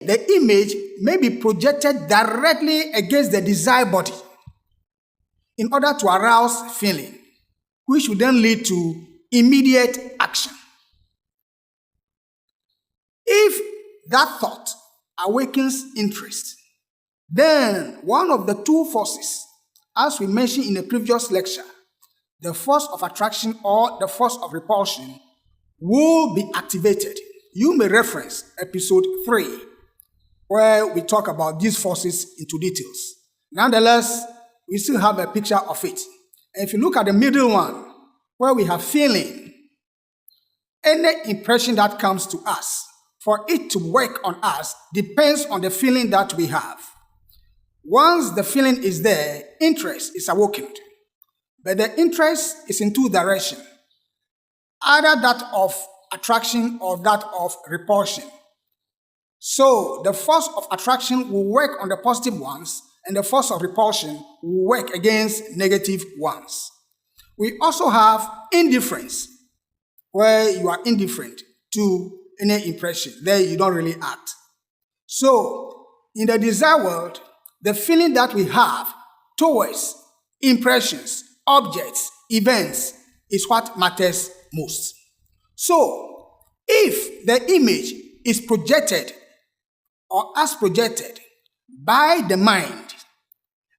the image may be projected directly against the desired body in order to arouse feeling, which would then lead to immediate action. If that thought awakens interest, then one of the two forces, as we mentioned in a previous lecture, the force of attraction or the force of repulsion, will be activated. You may reference episode 3, where we talk about these forces into details. Nonetheless, we still have a picture of it. And if you look at the middle one, where we have feeling, any impression that comes to us, for it to work on us, depends on the feeling that we have. Once the feeling is there, interest is awakened. But the interest is in two directions, either that of attraction or that of repulsion. So the force of attraction will work on the positive ones, and the force of repulsion will work against negative ones. We also have indifference, where you are indifferent to any impression. There you don't really act. So in the desire world, the feeling that we have towards impressions, objects, events is what matters most. So if the image is projected or as projected by the mind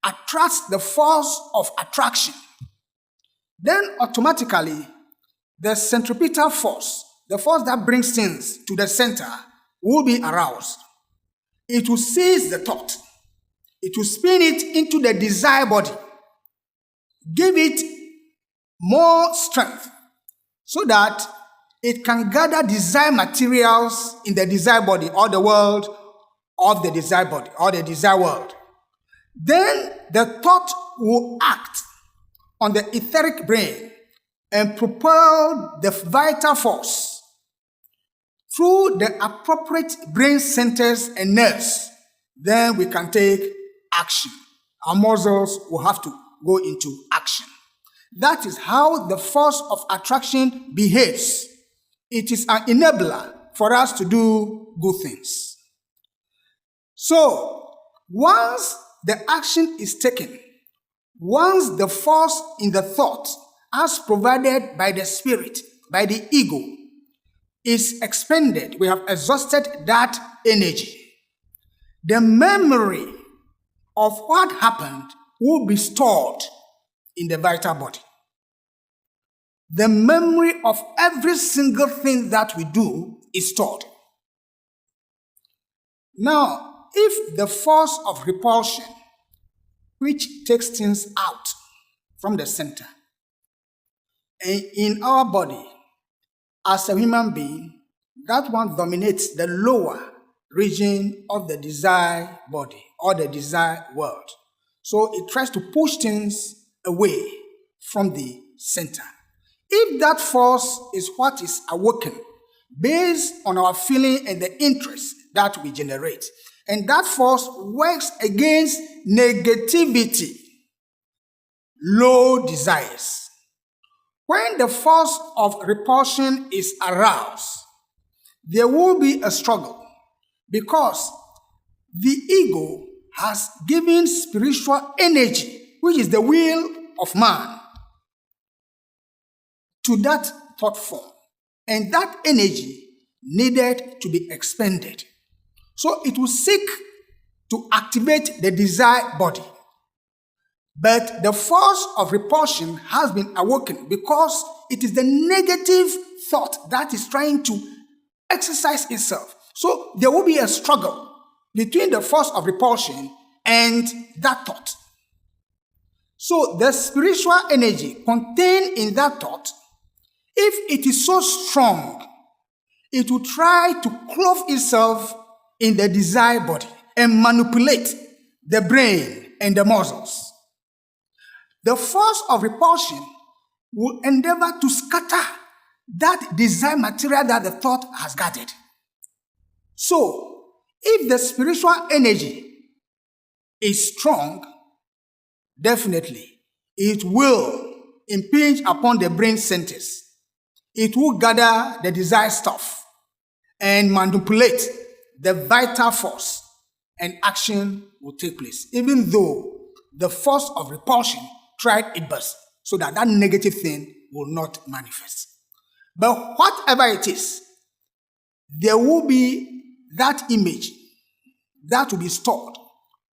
attracts the force of attraction, then automatically the centripetal force, the force that brings things to the center, will be aroused. It will seize the thought. It will spin it into the desired body, give it more strength so that it can gather desired materials in the desired body or the world of the desired body or the desired world. Then the thought will act on the etheric brain and propel the vital force through the appropriate brain centers and nerves. Then we can take action. Our muscles will have to go into action. That is how the force of attraction behaves. It is an enabler for us to do good things. So, once the action is taken, once the force in the thought, as provided by the spirit, by the ego, is expended, we have exhausted that energy, the memory of what happened will be stored in the vital body. The memory of every single thing that we do is stored. Now, if the force of repulsion, which takes things out from the center, and in our body, as a human being, that one dominates the lower region of the desired body or the desired world. So it tries to push things away from the center. If that force is what is awoken based on our feeling and the interest that we generate, and that force works against negativity, low desires. When the force of repulsion is aroused, there will be a struggle because the ego has given spiritual energy, which is the will of man, to that thought form. And that energy needed to be expended. So it will seek to activate the desired body. But the force of repulsion has been awoken because it is the negative thought that is trying to exercise itself. So there will be a struggle between the force of repulsion and that thought. So the spiritual energy contained in that thought, if it is so strong, it will try to clothe itself in the desired body and manipulate the brain and the muscles. The force of repulsion will endeavor to scatter that desired material that the thought has gathered. So, if the spiritual energy is strong, definitely it will impinge upon the brain centers. It will gather the desired stuff and manipulate the vital force, and action will take place, even though the force of repulsion tried its best so that that negative thing will not manifest. But whatever it is, there will be that image that will be stored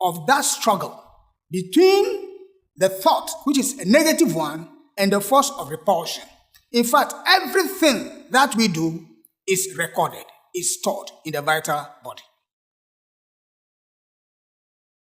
of that struggle between the thought, which is a negative one, and the force of repulsion. In fact, everything that we do is recorded, is stored in the vital body.